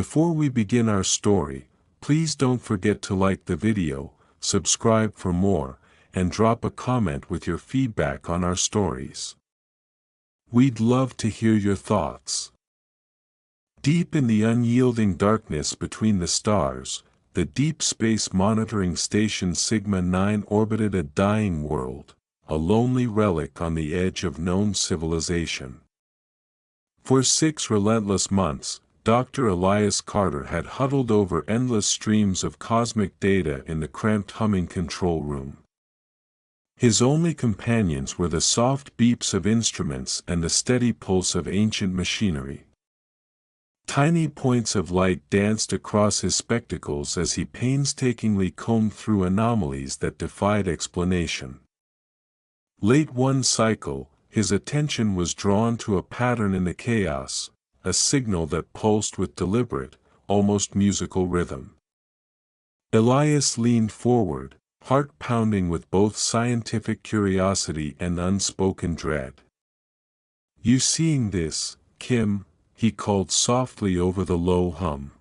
Before we begin our story, please don't forget to like the video, subscribe for more, and drop a comment with your feedback on our stories. We'd love to hear your thoughts. Deep in the unyielding darkness between the stars, the Deep Space Monitoring Station Sigma-9 orbited a dying world, a lonely relic on the edge of known civilization. For 6 relentless months, Dr. Elias Carter had huddled over endless streams of cosmic data in the cramped humming control room. His only companions were the soft beeps of instruments and the steady pulse of ancient machinery. Tiny points of light danced across his spectacles as he painstakingly combed through anomalies that defied explanation. Late one cycle, his attention was drawn to a pattern in the chaos, a signal that pulsed with deliberate, almost musical rhythm. Elias leaned forward, heart pounding with both scientific curiosity and unspoken dread. "You seeing this, Kim?" he called softly over the low hum.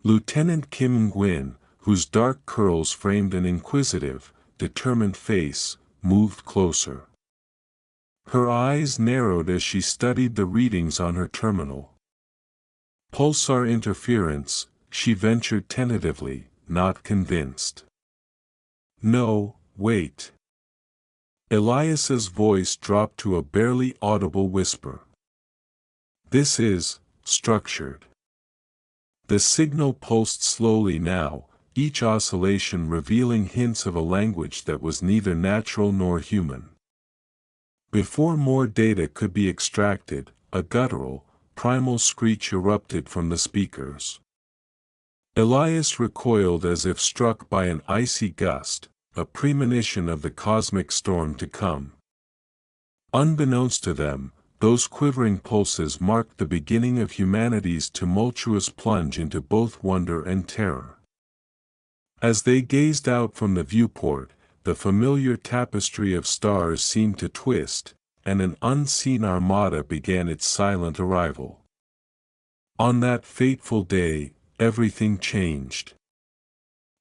Lieutenant Kim Nguyen, whose dark curls framed an inquisitive, determined face, moved closer. Her eyes narrowed as she studied the readings on her terminal. "Pulsar interference," she ventured tentatively, not convinced. "No, wait." Elias's voice dropped to a barely audible whisper. "This is structured." The signal pulsed slowly now, each oscillation revealing hints of a language that was neither natural nor human. Before more data could be extracted, a guttural, primal screech erupted from the speakers. Elias recoiled as if struck by an icy gust, a premonition of the cosmic storm to come. Unbeknownst to them, those quivering pulses marked the beginning of humanity's tumultuous plunge into both wonder and terror. As they gazed out from the viewport, the familiar tapestry of stars seemed to twist, and an unseen armada began its silent arrival. On that fateful day, everything changed.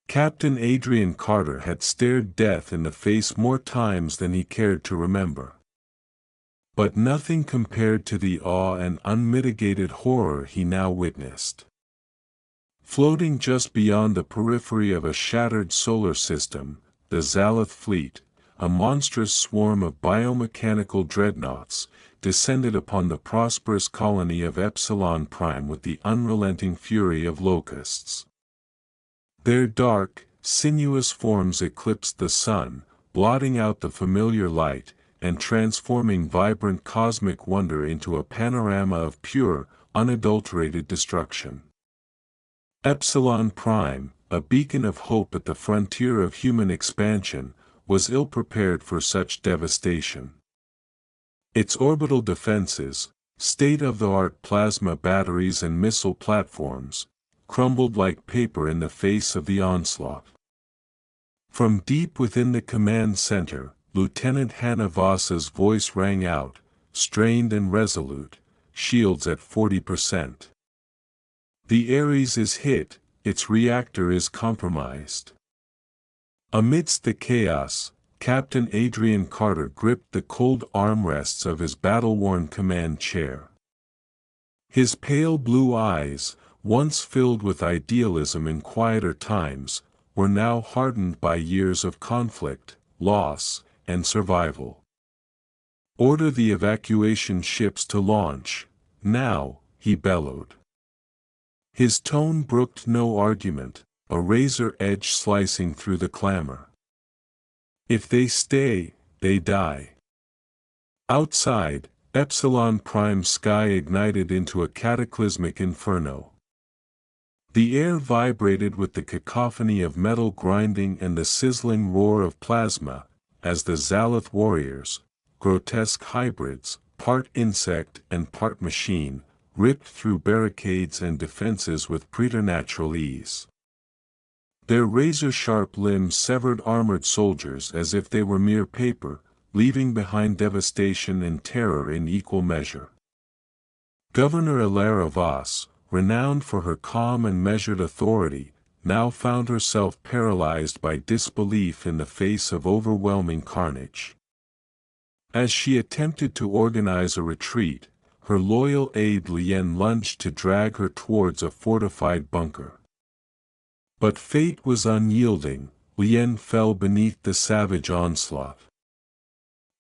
Captain Adrian Carter had stared death in the face more times than he cared to remember. But nothing compared to the awe and unmitigated horror he now witnessed. Floating just beyond the periphery of a shattered solar system, the Xaleth fleet, a monstrous swarm of biomechanical dreadnoughts, descended upon the prosperous colony of Epsilon Prime with the unrelenting fury of locusts. Their dark, sinuous forms eclipsed the sun, blotting out the familiar light, and transforming vibrant cosmic wonder into a panorama of pure, unadulterated destruction. Epsilon Prime, a beacon of hope at the frontier of human expansion, was ill-prepared for such devastation. Its orbital defenses, state-of-the-art plasma batteries and missile platforms, crumbled like paper in the face of the onslaught. From deep within the command center, Lieutenant Hannah Voss's voice rang out, strained and resolute, "Shields at 40%. The Ares is hit, its reactor is compromised." Amidst the chaos, Captain Adrian Carter gripped the cold armrests of his battle-worn command chair. His pale blue eyes, once filled with idealism in quieter times, were now hardened by years of conflict, loss, and survival. "Order the evacuation ships to launch, now," he bellowed. His tone brooked no argument, a razor edge slicing through the clamor. "If they stay, they die." Outside, Epsilon Prime's sky ignited into a cataclysmic inferno. The air vibrated with the cacophony of metal grinding and the sizzling roar of plasma, as the Xaleth warriors, grotesque hybrids, part insect and part machine, ripped through barricades and defenses with preternatural ease. Their razor-sharp limbs severed armored soldiers as if they were mere paper, leaving behind devastation and terror in equal measure. Governor Alara Voss, renowned for her calm and measured authority, now found herself paralyzed by disbelief in the face of overwhelming carnage. As she attempted to organize a retreat, her loyal aide Lien lunged to drag her towards a fortified bunker. But fate was unyielding. Lien fell beneath the savage onslaught.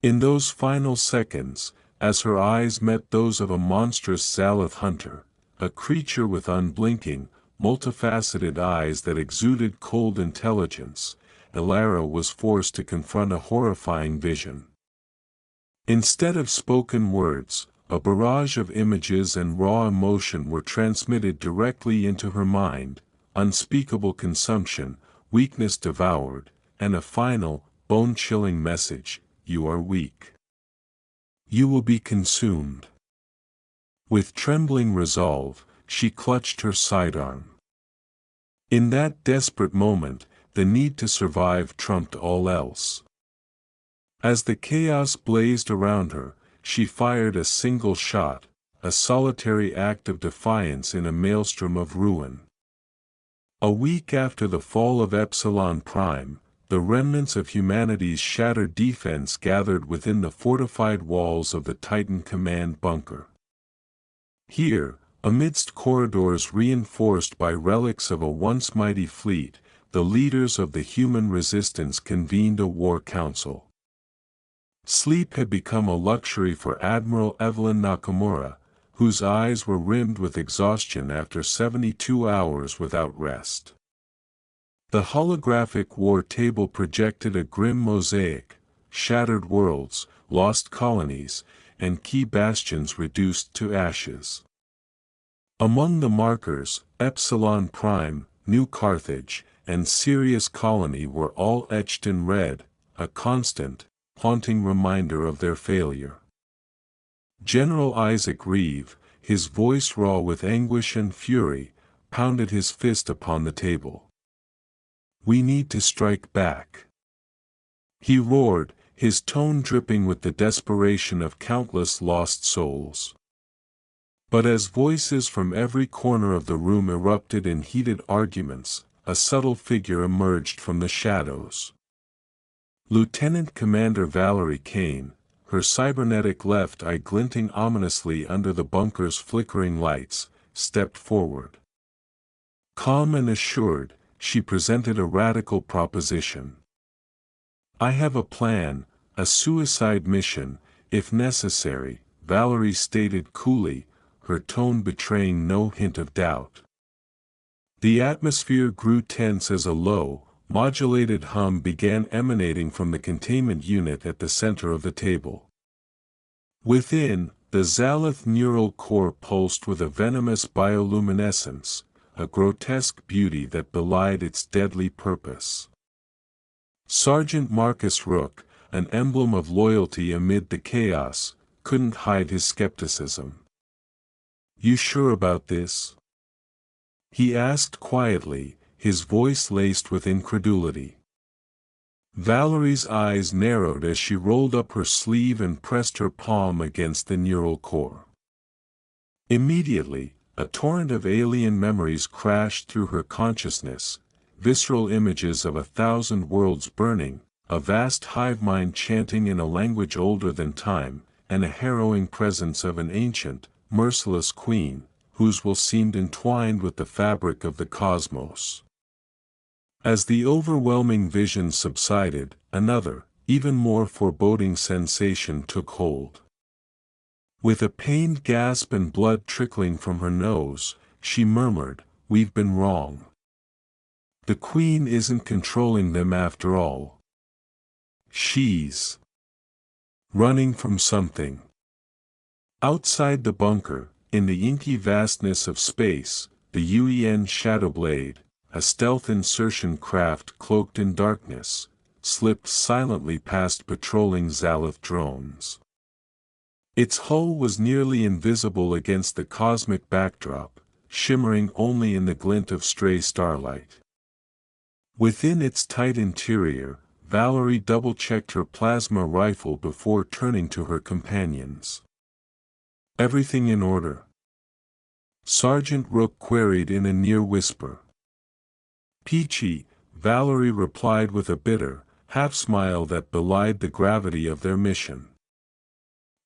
In those final seconds, as her eyes met those of a monstrous Xaleth hunter, a creature with unblinking, multifaceted eyes that exuded cold intelligence, Elara was forced to confront a horrifying vision. Instead of spoken words, a barrage of images and raw emotion were transmitted directly into her mind: unspeakable consumption, weakness devoured, and a final, bone-chilling message: you are weak. You will be consumed. With trembling resolve, she clutched her sidearm. In that desperate moment, the need to survive trumped all else. As the chaos blazed around her, she fired a single shot, a solitary act of defiance in a maelstrom of ruin. A week after the fall of Epsilon Prime, the remnants of humanity's shattered defense gathered within the fortified walls of the Titan command bunker. Here, amidst corridors reinforced by relics of a once mighty fleet, the leaders of the human resistance convened a war council. Sleep had become a luxury for Admiral Evelyn Nakamura, whose eyes were rimmed with exhaustion after 72 hours without rest. The holographic war table projected a grim mosaic: shattered worlds, lost colonies, and key bastions reduced to ashes. Among the markers, Epsilon Prime, New Carthage, and Sirius Colony were all etched in red, a constant, haunting reminder of their failure. General Isaac Reeve, his voice raw with anguish and fury, pounded his fist upon the table. "We need to strike back," he roared, his tone dripping with the desperation of countless lost souls. But as voices from every corner of the room erupted in heated arguments, a subtle figure emerged from the shadows. Lieutenant Commander Valerie Kane, her cybernetic left eye glinting ominously under the bunker's flickering lights, stepped forward. Calm and assured, she presented a radical proposition. "I have a plan, a suicide mission, if necessary," Valerie stated coolly, her tone betraying no hint of doubt. The atmosphere grew tense as a low, modulated hum began emanating from the containment unit at the center of the table. Within, the Xaleth neural core pulsed with a venomous bioluminescence, a grotesque beauty that belied its deadly purpose. Sergeant Marcus Rook, an emblem of loyalty amid the chaos, couldn't hide his skepticism. "You sure about this?" he asked quietly, his voice laced with incredulity. Valerie's eyes narrowed as she rolled up her sleeve and pressed her palm against the neural core. Immediately, a torrent of alien memories crashed through her consciousness: visceral images of 1,000 worlds burning, a vast hive mind chanting in a language older than time, and a harrowing presence of an ancient, merciless queen, whose will seemed entwined with the fabric of the cosmos. As the overwhelming vision subsided, another, even more foreboding sensation took hold. With a pained gasp and blood trickling from her nose, she murmured, "We've been wrong. The Queen isn't controlling them after all. She's running from something." Outside the bunker, in the inky vastness of space, the UEN Shadowblade, a stealth insertion craft cloaked in darkness, slipped silently past patrolling Xaleth drones. Its hull was nearly invisible against the cosmic backdrop, shimmering only in the glint of stray starlight. Within its tight interior, Valerie double-checked her plasma rifle before turning to her companions. "Everything in order?" Sergeant Rook queried in a near whisper. Peachy, Valerie replied with a bitter, half-smile that belied the gravity of their mission.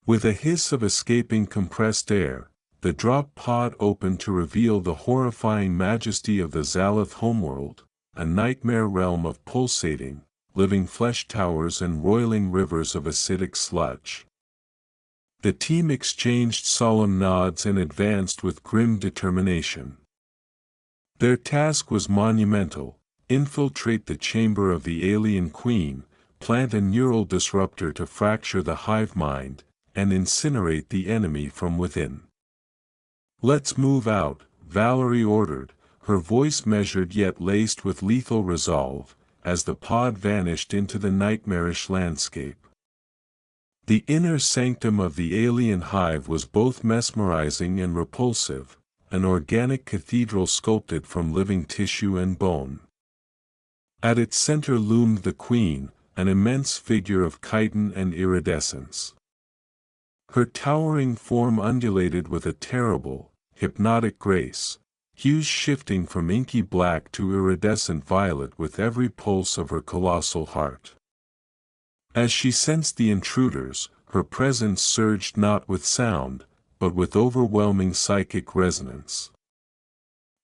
With a hiss of escaping compressed air, the drop pod opened to reveal the horrifying majesty of the Xaleth homeworld, a nightmare realm of pulsating, living flesh towers and roiling rivers of acidic sludge. The team exchanged solemn nods and advanced with grim determination. Their task was monumental: infiltrate the chamber of the alien queen, plant a neural disruptor to fracture the hive mind, and incinerate the enemy from within. "Let's move out," Valerie ordered, her voice measured yet laced with lethal resolve, as the pod vanished into the nightmarish landscape. The inner sanctum of the alien hive was both mesmerizing and repulsive, an organic cathedral sculpted from living tissue and bone. At its center loomed the queen, an immense figure of chitin and iridescence. Her towering form undulated with a terrible, hypnotic grace, hues shifting from inky black to iridescent violet with every pulse of her colossal heart. As she sensed the intruders, her presence surged not with sound, but with overwhelming psychic resonance.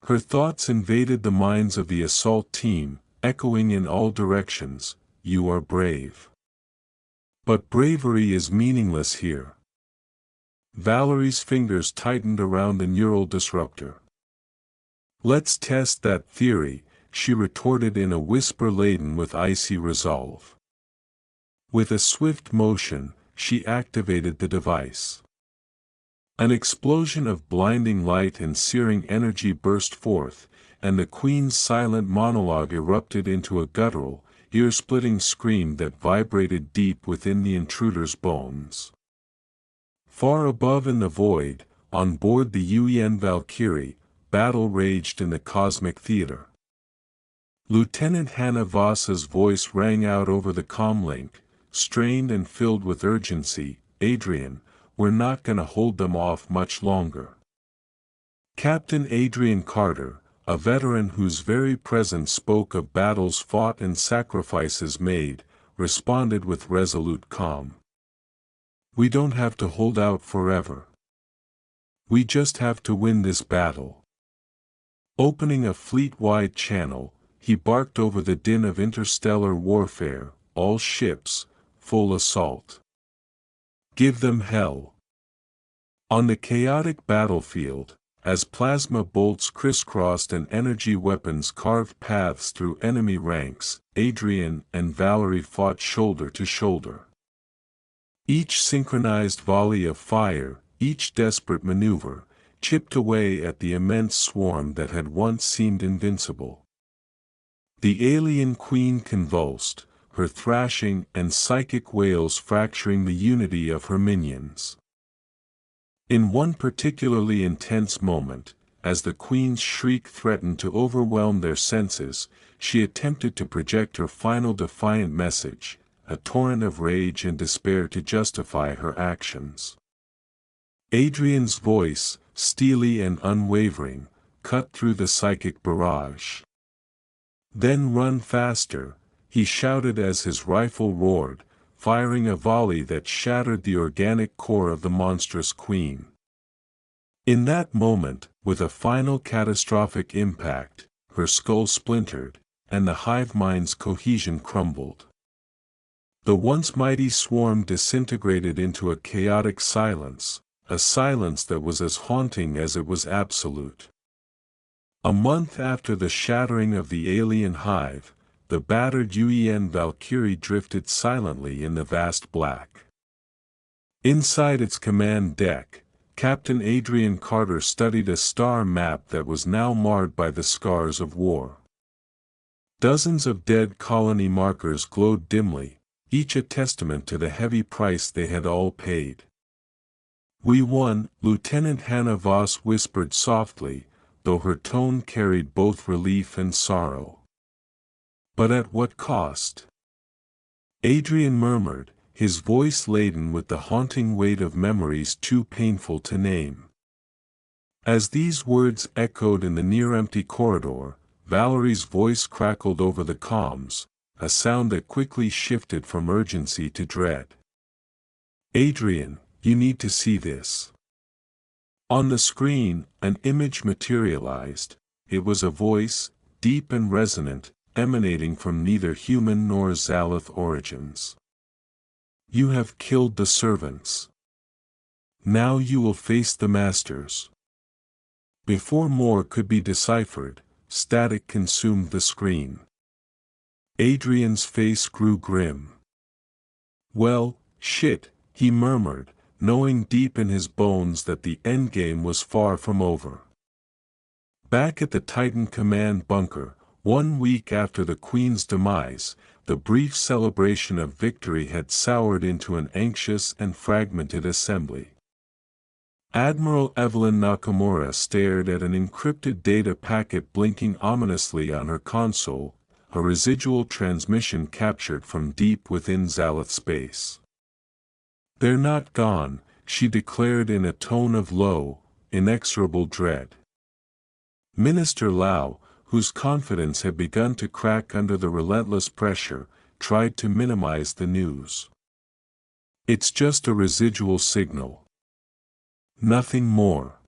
Her thoughts invaded the minds of the assault team, echoing in all directions, "You are brave." But bravery is meaningless here. Valerie's fingers tightened around the neural disruptor. "Let's test that theory," she retorted in a whisper laden with icy resolve. With a swift motion, she activated the device. An explosion of blinding light and searing energy burst forth, and the queen's silent monologue erupted into a guttural, ear-splitting scream that vibrated deep within the intruder's bones. Far above in the void, on board the UN Valkyrie, battle raged in the cosmic theater. Lieutenant Hannah Voss's voice rang out over the comlink, strained and filled with urgency. "Adrian, we're not gonna hold them off much longer." Captain Adrian Carter, a veteran whose very presence spoke of battles fought and sacrifices made, responded with resolute calm. "We don't have to hold out forever. We just have to win this battle." Opening a fleet-wide channel, he barked over the din of interstellar warfare, "All ships, full assault. Give them hell." On the chaotic battlefield, as plasma bolts crisscrossed and energy weapons carved paths through enemy ranks, Adrian and Valerie fought shoulder to shoulder. Each synchronized volley of fire, each desperate maneuver, chipped away at the immense swarm that had once seemed invincible. The alien queen convulsed, her thrashing and psychic wails fracturing the unity of her minions. In one particularly intense moment, as the queen's shriek threatened to overwhelm their senses, she attempted to project her final defiant message, a torrent of rage and despair to justify her actions. Adrian's voice, steely and unwavering, cut through the psychic barrage. "Then run faster," he shouted as his rifle roared, firing a volley that shattered the organic core of the monstrous queen. In that moment, with a final catastrophic impact, her skull splintered, and the hive mind's cohesion crumbled. The once mighty swarm disintegrated into a chaotic silence, a silence that was as haunting as it was absolute. A month after the shattering of the alien hive, the battered UN Valkyrie drifted silently in the vast black. Inside its command deck, Captain Adrian Carter studied a star map that was now marred by the scars of war. Dozens of dead colony markers glowed dimly, each a testament to the heavy price they had all paid. "We won," Lieutenant Hannah Voss whispered softly, though her tone carried both relief and sorrow. "But at what cost?" Adrian murmured, his voice laden with the haunting weight of memories too painful to name. As these words echoed in the near-empty corridor, Valerie's voice crackled over the comms, a sound that quickly shifted from urgency to dread. "Adrian, you need to see this." On the screen, an image materialized. It was a voice, deep and resonant, emanating from neither human nor Xaleth origins. "You have killed the servants. Now you will face the masters." Before more could be deciphered, static consumed the screen. Adrian's face grew grim. "Well, shit," he murmured, knowing deep in his bones that the endgame was far from over. Back at the Titan command bunker, 1 week after the Queen's demise, the brief celebration of victory had soured into an anxious and fragmented assembly. Admiral Evelyn Nakamura stared at an encrypted data packet blinking ominously on her console, a residual transmission captured from deep within Xaleth space. "They're not gone," she declared in a tone of low, inexorable dread. Minister Lau, whose confidence had begun to crack under the relentless pressure, tried to minimize the news. "It's just a residual signal. Nothing more."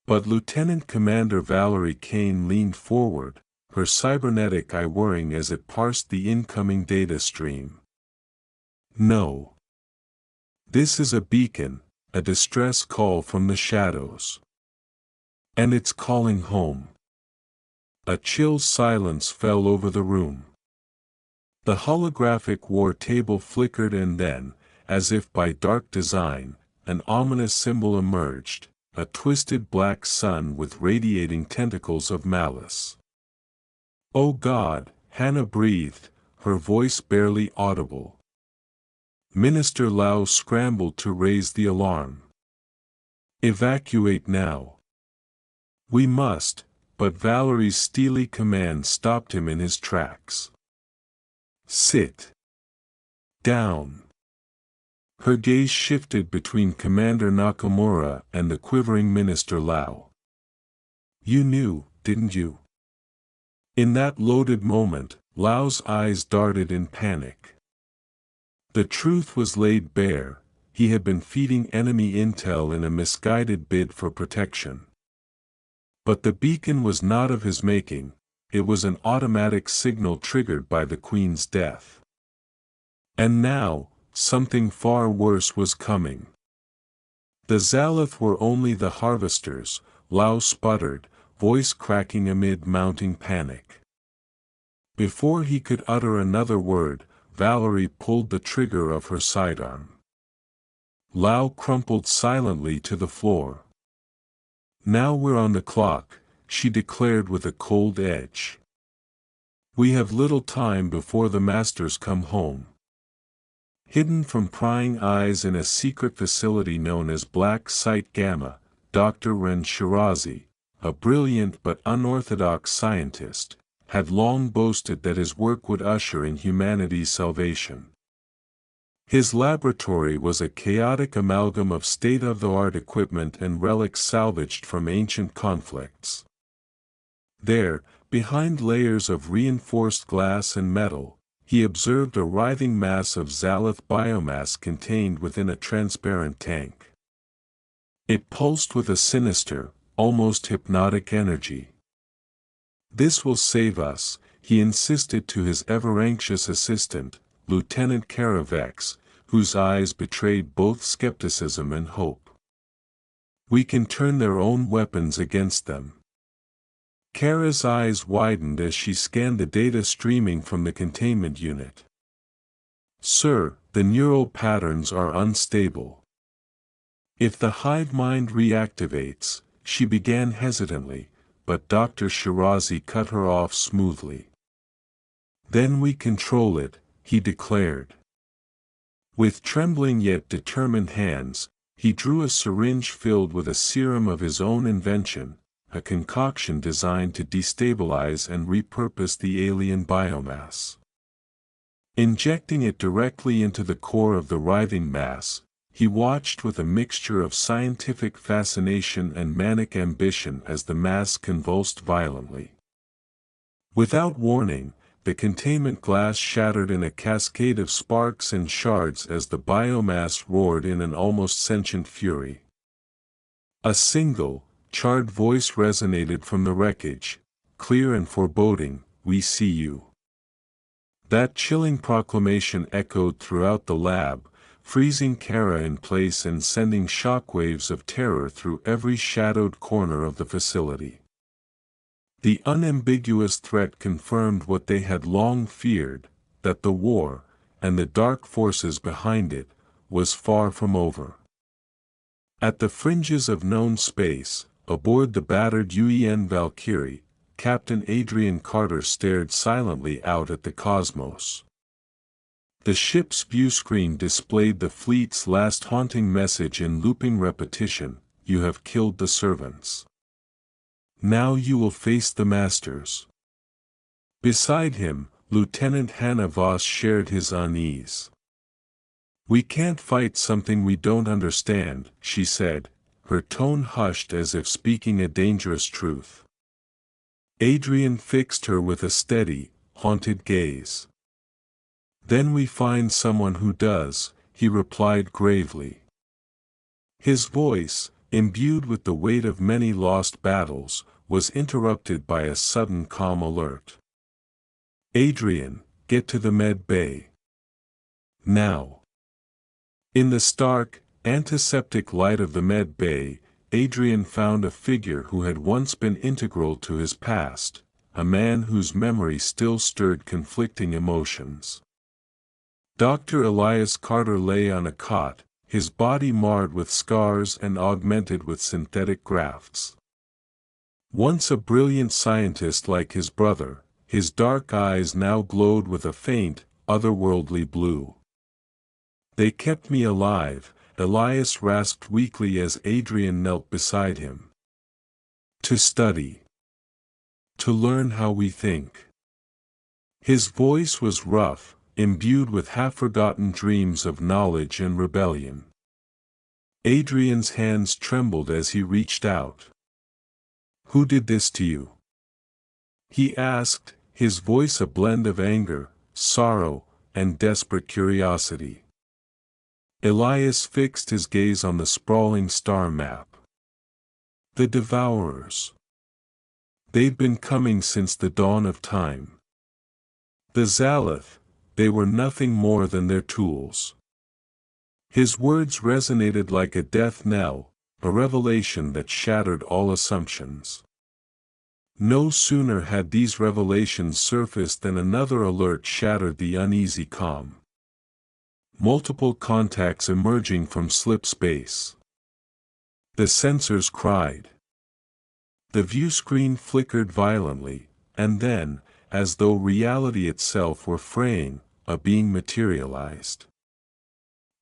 But Lieutenant Commander Valerie Kane leaned forward, her cybernetic eye whirring as it parsed the incoming data stream. "No. This is a beacon, a distress call from the shadows. And it's calling home." A chill silence fell over the room. The holographic war table flickered and then, as if by dark design, an ominous symbol emerged, a twisted black sun with radiating tentacles of malice. "Oh God," Hannah breathed, her voice barely audible. Minister Lau scrambled to raise the alarm. "Evacuate now." "We must," but Valerie's steely command stopped him in his tracks. "Sit down." Her gaze shifted between Commander Nakamura and the quivering Minister Lau. "You knew, didn't you?" In that loaded moment, Lau's eyes darted in panic. The truth was laid bare: he had been feeding enemy intel in a misguided bid for protection. But the beacon was not of his making, it was an automatic signal triggered by the Queen's death. And now, something far worse was coming. The Xaleth were only the harvesters, Lau sputtered, voice cracking amid mounting panic. Before he could utter another word, Valerie pulled the trigger of her sidearm. Lau crumpled silently to the floor. "Now we're on the clock," she declared with a cold edge. "We have little time before the masters come home." Hidden from prying eyes in a secret facility known as Black Site Gamma, Dr. Ren Shirazi, a brilliant but unorthodox scientist, had long boasted that his work would usher in humanity's salvation. His laboratory was a chaotic amalgam of state-of-the-art equipment and relics salvaged from ancient conflicts. There, behind layers of reinforced glass and metal, he observed a writhing mass of Xaleth biomass contained within a transparent tank. It pulsed with a sinister, almost hypnotic energy. "This will save us," he insisted to his ever-anxious assistant, Lieutenant Karavex, whose eyes betrayed both skepticism and hope. "We can turn their own weapons against them." Kara's eyes widened as she scanned the data streaming from the containment unit. "Sir, the neural patterns are unstable. If the hive mind reactivates," she began hesitantly, but Dr. Shirazi cut her off smoothly. "Then we control it," he declared. With trembling yet determined hands, he drew a syringe filled with a serum of his own invention, a concoction designed to destabilize and repurpose the alien biomass. Injecting it directly into the core of the writhing mass, He watched with a mixture of scientific fascination and manic ambition as the mass convulsed violently. Without warning, the containment glass shattered in a cascade of sparks and shards as the biomass roared in an almost sentient fury. A single, charred voice resonated from the wreckage, clear and foreboding, "We see you." That chilling proclamation echoed throughout the lab, freezing Kara in place and sending shockwaves of terror through every shadowed corner of the facility. The unambiguous threat confirmed what they had long feared, that the war, and the dark forces behind it, was far from over. At the fringes of known space, aboard the battered UEN Valkyrie, Captain Adrian Carter stared silently out at the cosmos. The ship's viewscreen displayed the fleet's last haunting message in looping repetition: "You have killed the servants. Now you will face the masters." Beside him, Lieutenant Hannah Voss shared his unease. "We can't fight something we don't understand," she said, her tone hushed as if speaking a dangerous truth. Adrian fixed her with a steady, haunted gaze. "Then we find someone who does," he replied gravely. His voice, imbued with the weight of many lost battles, was interrupted by a sudden calm alert. "Adrian, get to the med bay. Now." In the stark, antiseptic light of the med bay, Adrian found a figure who had once been integral to his past, a man whose memory still stirred conflicting emotions. Dr. Elias Carter lay on a cot, his body marred with scars and augmented with synthetic grafts. Once a brilliant scientist like his brother, his dark eyes now glowed with a faint, otherworldly blue. "They kept me alive," Elias rasped weakly as Adrian knelt beside him. "To study. To learn how we think." His voice was rough, imbued with half-forgotten dreams of knowledge and rebellion. Adrian's hands trembled as he reached out. "Who did this to you?" he asked, his voice a blend of anger, sorrow, and desperate curiosity. Elias fixed his gaze on the sprawling star map. "The Devourers. They've been coming since the dawn of time. The Xaleth, they were nothing more than their tools." His words resonated like a death knell, a revelation that shattered all assumptions. No sooner had these revelations surfaced than another alert shattered the uneasy calm. Multiple contacts emerging from slip space. The sensors cried. The viewscreen flickered violently, and then, as though reality itself were fraying, a being materialized.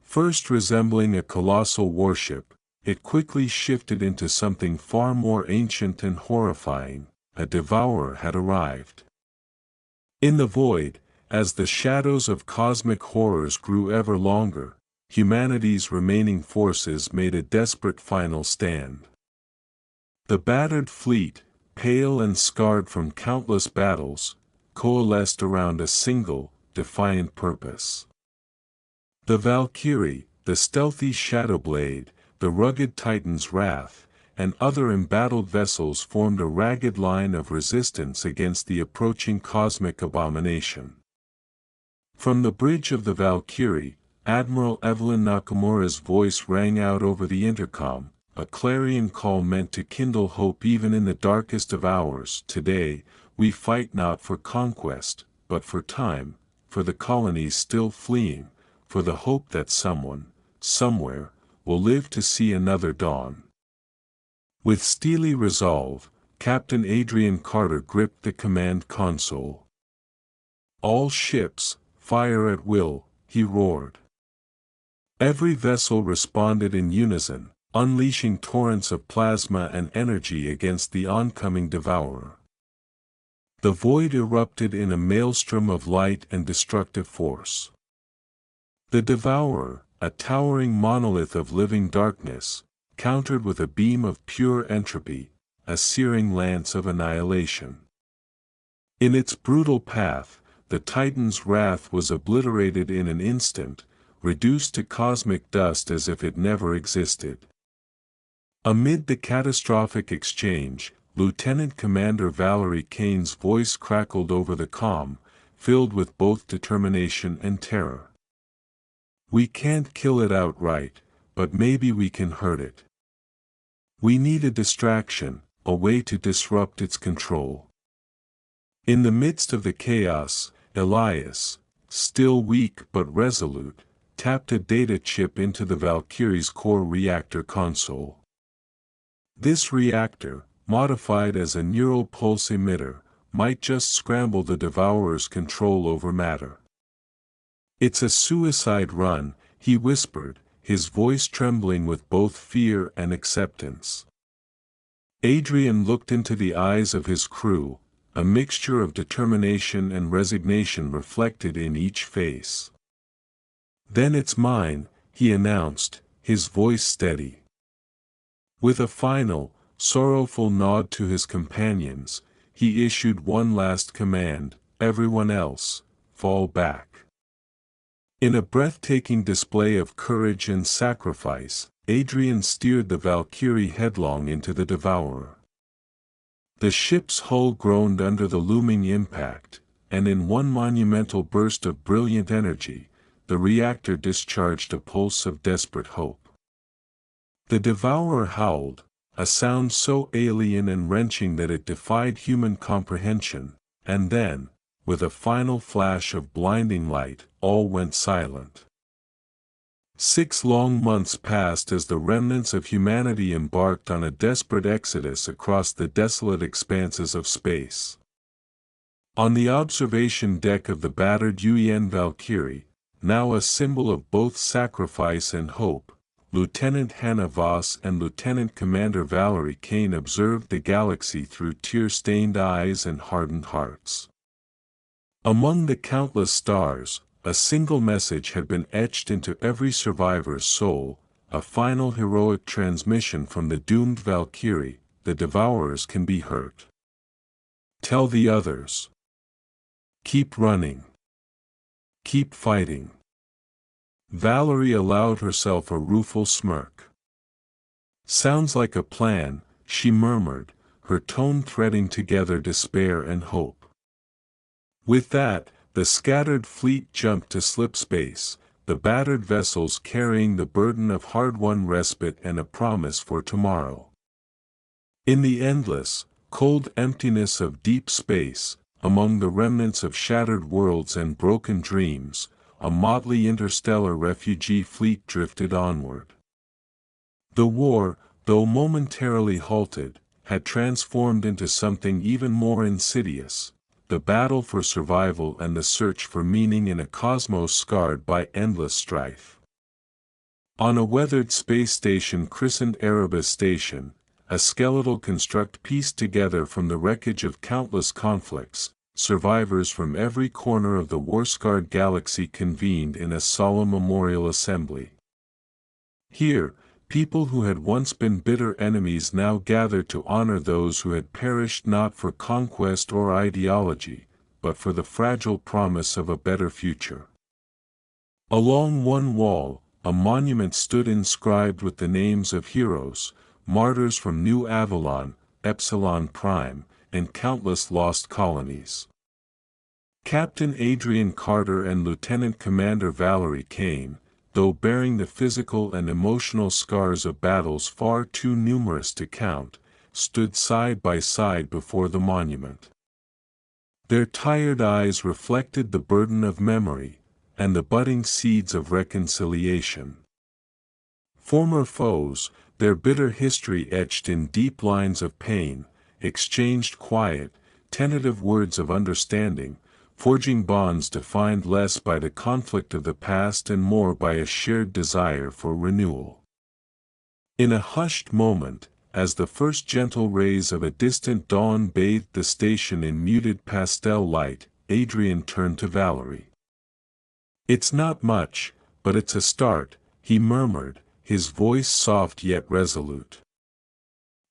First resembling a colossal warship, it quickly shifted into something far more ancient and horrifying: a devourer had arrived. In the void, as the shadows of cosmic horrors grew ever longer, humanity's remaining forces made a desperate final stand. The battered fleet, pale and scarred from countless battles, coalesced around a single, defiant purpose. The Valkyrie, the stealthy Shadowblade, the rugged Titan's Wrath, and other embattled vessels formed a ragged line of resistance against the approaching cosmic abomination. From the bridge of the Valkyrie, Admiral Evelyn Nakamura's voice rang out over the intercom, a clarion call meant to kindle hope even in the darkest of hours. "Today, we fight not for conquest, but for time, for the colonies still fleeing, for the hope that someone, somewhere, will live to see another dawn." With steely resolve, Captain Adrian Carter gripped the command console. "All ships, fire at will," he roared. Every vessel responded in unison, unleashing torrents of plasma and energy against the oncoming devourer. The void erupted in a maelstrom of light and destructive force. The devourer, a towering monolith of living darkness, countered with a beam of pure entropy, a searing lance of annihilation. In its brutal path, the Titan's wrath was obliterated in an instant, reduced to cosmic dust as if it never existed. Amid the catastrophic exchange, Lieutenant Commander Valerie Kane's voice crackled over the comm, filled with both determination and terror. "We can't kill it outright, but maybe we can hurt it. We need a distraction, a way to disrupt its control." In the midst of the chaos, Elias, still weak but resolute, tapped a data chip into the Valkyrie's core reactor console. This reactor, modified as a neural pulse emitter, might just scramble the Devourer's control over matter. "It's a suicide run," he whispered, his voice trembling with both fear and acceptance. Adrian looked into the eyes of his crew, a mixture of determination and resignation reflected in each face. "Then it's mine," he announced, his voice steady. With a final, sorrowful nod to his companions, he issued one last command: "Everyone else, fall back." In a breathtaking display of courage and sacrifice, Adrian steered the Valkyrie headlong into the Devourer. The ship's hull groaned under the looming impact, and in one monumental burst of brilliant energy, the reactor discharged a pulse of desperate hope. The Devourer howled, a sound so alien and wrenching that it defied human comprehension, and then, with a final flash of blinding light, all went silent. 6 long months passed as the remnants of humanity embarked on a desperate exodus across the desolate expanses of space. On the observation deck of the battered UN Valkyrie, now a symbol of both sacrifice and hope, Lieutenant Hannah Voss and Lieutenant Commander Valerie Kane observed the galaxy through tear-stained eyes and hardened hearts. Among the countless stars, a single message had been etched into every survivor's soul, a final heroic transmission from the doomed Valkyrie: "The Devourers can be hurt. Tell the others. Keep running. Keep fighting." Valerie allowed herself a rueful smirk. "Sounds like a plan," she murmured, her tone threading together despair and hope. With that, the scattered fleet jumped to slip space, the battered vessels carrying the burden of hard-won respite and a promise for tomorrow. In the endless, cold emptiness of deep space, among the remnants of shattered worlds and broken dreams, a motley interstellar refugee fleet drifted onward. The war, though momentarily halted, had transformed into something even more insidious: the battle for survival and the search for meaning in a cosmos scarred by endless strife. On a weathered space station christened Erebus Station, a skeletal construct pieced together from the wreckage of countless conflicts, survivors from every corner of the war-scarred galaxy convened in a solemn memorial assembly. Here, people who had once been bitter enemies now gathered to honor those who had perished not for conquest or ideology, but for the fragile promise of a better future. Along one wall, a monument stood inscribed with the names of heroes, martyrs from New Avalon, Epsilon Prime, and countless lost colonies. Captain Adrian Carter and Lieutenant Commander Valerie Kane, though bearing the physical and emotional scars of battles far too numerous to count, stood side by side before the monument. Their tired eyes reflected the burden of memory, and the budding seeds of reconciliation. Former foes, their bitter history etched in deep lines of pain, exchanged quiet, tentative words of understanding, forging bonds defined less by the conflict of the past and more by a shared desire for renewal. In a hushed moment, as the first gentle rays of a distant dawn bathed the station in muted pastel light, Adrian turned to Valerie. "It's not much, but it's a start," he murmured, his voice soft yet resolute.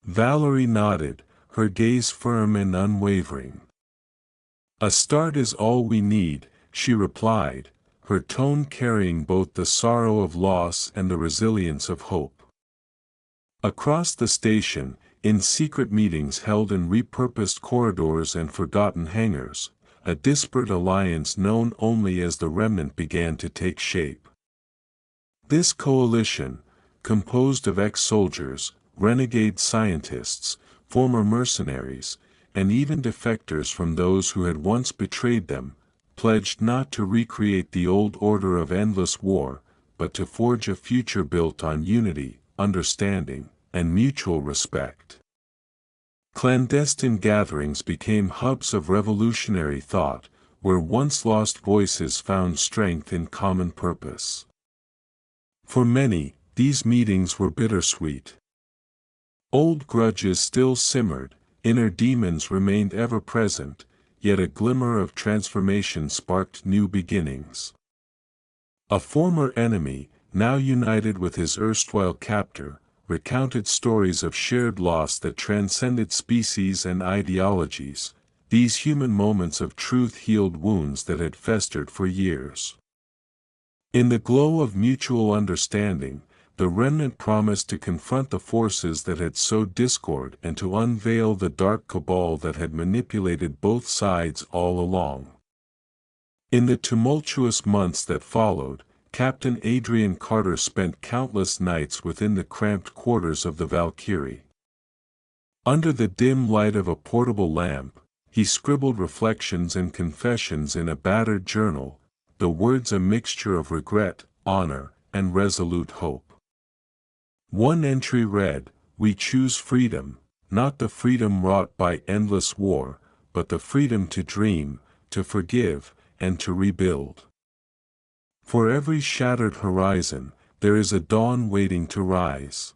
Valerie nodded, her gaze firm and unwavering. "A start is all we need," she replied, her tone carrying both the sorrow of loss and the resilience of hope. Across the station, in secret meetings held in repurposed corridors and forgotten hangars, a disparate alliance known only as the Remnant began to take shape. This coalition, composed of ex-soldiers, renegade scientists, former mercenaries, and even defectors from those who had once betrayed them, pledged not to recreate the old order of endless war, but to forge a future built on unity, understanding, and mutual respect. Clandestine gatherings became hubs of revolutionary thought, where once lost voices found strength in common purpose. For many, these meetings were bittersweet. Old grudges still simmered, inner demons remained ever present, yet a glimmer of transformation sparked new beginnings. A former enemy, now united with his erstwhile captor, recounted stories of shared loss that transcended species and ideologies. These human moments of truth healed wounds that had festered for years. In the glow of mutual understanding, the Remnant promised to confront the forces that had sowed discord and to unveil the dark cabal that had manipulated both sides all along. In the tumultuous months that followed, Captain Adrian Carter spent countless nights within the cramped quarters of the Valkyrie. Under the dim light of a portable lamp, he scribbled reflections and confessions in a battered journal, the words a mixture of regret, honor, and resolute hope. One entry read, "We choose freedom, not the freedom wrought by endless war, but the freedom to dream, to forgive, and to rebuild. For every shattered horizon, there is a dawn waiting to rise."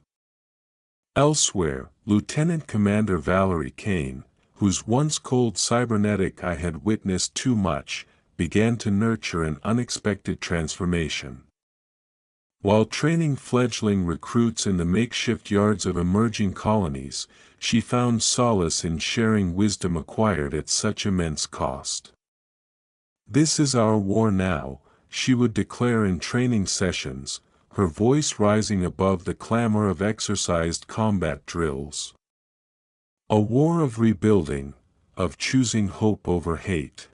Elsewhere, Lieutenant Commander Valerie Kane, whose once cold cybernetic eye had witnessed too much, began to nurture an unexpected transformation. While training fledgling recruits in the makeshift yards of emerging colonies, she found solace in sharing wisdom acquired at such immense cost. "This is our war now," she would declare in training sessions, her voice rising above the clamor of exercised combat drills. "A war of rebuilding, of choosing hope over hate."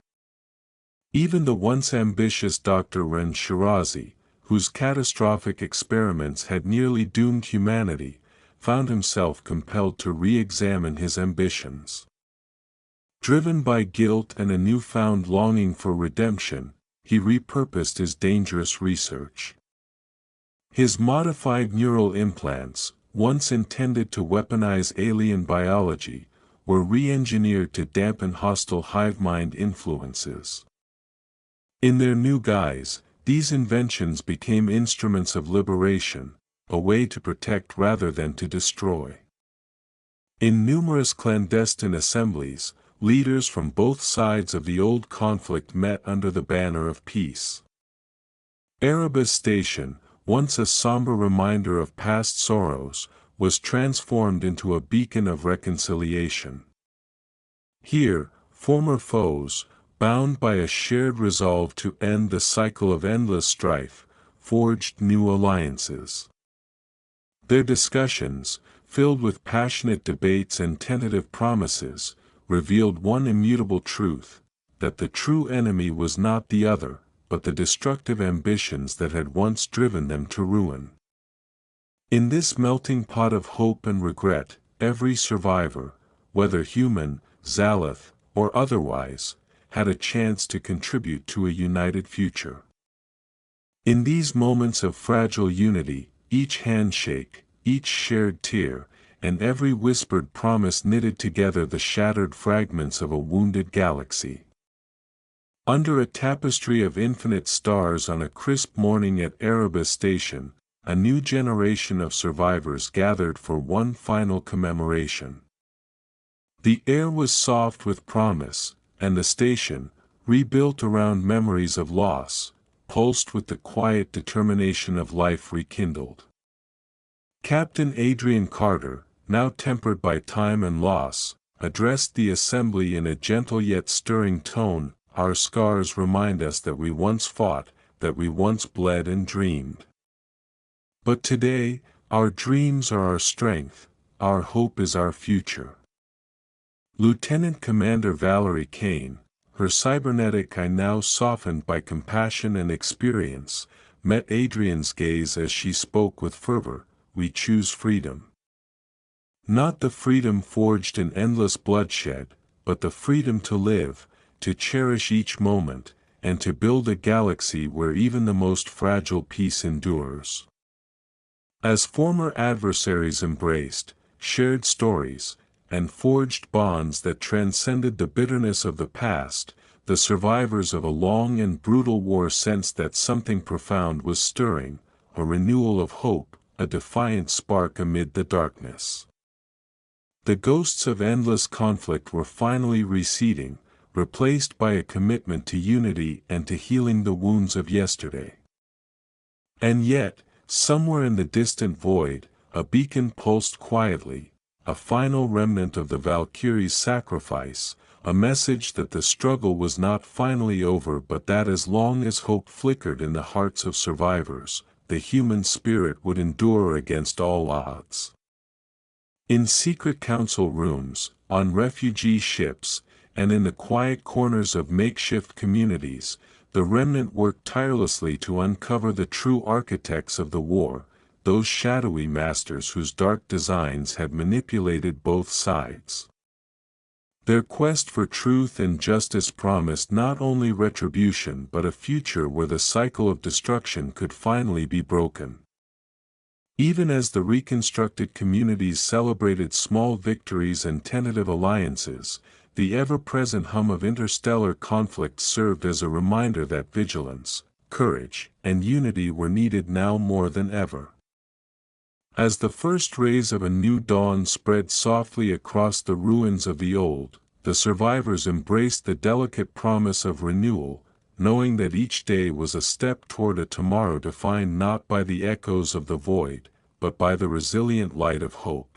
Even the once ambitious Dr. Ren Shirazi, whose catastrophic experiments had nearly doomed humanity, found himself compelled to re-examine his ambitions. Driven by guilt and a newfound longing for redemption, he repurposed his dangerous research. His modified neural implants, once intended to weaponize alien biology, were re-engineered to dampen hostile hive mind influences. In their new guise, these inventions became instruments of liberation, a way to protect rather than to destroy. In numerous clandestine assemblies, leaders from both sides of the old conflict met under the banner of peace. Erebus Station, once a somber reminder of past sorrows, was transformed into a beacon of reconciliation. Here, former foes, bound by a shared resolve to end the cycle of endless strife, forged new alliances. Their discussions, filled with passionate debates and tentative promises, revealed one immutable truth, that the true enemy was not the other, but the destructive ambitions that had once driven them to ruin. In this melting pot of hope and regret, every survivor, whether human, Xaleth, or otherwise, had a chance to contribute to a united future. In these moments of fragile unity, each handshake, each shared tear, and every whispered promise knitted together the shattered fragments of a wounded galaxy. Under a tapestry of infinite stars on a crisp morning at Erebus Station, a new generation of survivors gathered for one final commemoration. The air was soft with promise, and the station, rebuilt around memories of loss, pulsed with the quiet determination of life rekindled. Captain Adrian Carter, now tempered by time and loss, addressed the assembly in a gentle yet stirring tone. Our scars remind us that we once fought, that we once bled and dreamed. But today, our dreams are our strength, our hope is our future. Lieutenant Commander Valerie Kane, her cybernetic eye now softened by compassion and experience, met Adrian's gaze as she spoke with fervor. We choose freedom. Not the freedom forged in endless bloodshed, but the freedom to live, to cherish each moment, and to build a galaxy where even the most fragile peace endures. As former adversaries embraced, shared stories, and forged bonds that transcended the bitterness of the past, the survivors of a long and brutal war sensed that something profound was stirring, a renewal of hope, a defiant spark amid the darkness. The ghosts of endless conflict were finally receding, replaced by a commitment to unity and to healing the wounds of yesterday. And yet, somewhere in the distant void, a beacon pulsed quietly, a final remnant of the Valkyrie's sacrifice, a message that the struggle was not finally over but that as long as hope flickered in the hearts of survivors, the human spirit would endure against all odds. In secret council rooms, on refugee ships, and in the quiet corners of makeshift communities, the remnant worked tirelessly to uncover the true architects of the war, those shadowy masters whose dark designs had manipulated both sides. Their quest for truth and justice promised not only retribution but a future where the cycle of destruction could finally be broken. Even as the reconstructed communities celebrated small victories and tentative alliances, the ever-present hum of interstellar conflict served as a reminder that vigilance, courage, and unity were needed now more than ever. As the first rays of a new dawn spread softly across the ruins of the old, the survivors embraced the delicate promise of renewal, knowing that each day was a step toward a tomorrow defined not by the echoes of the void, but by the resilient light of hope.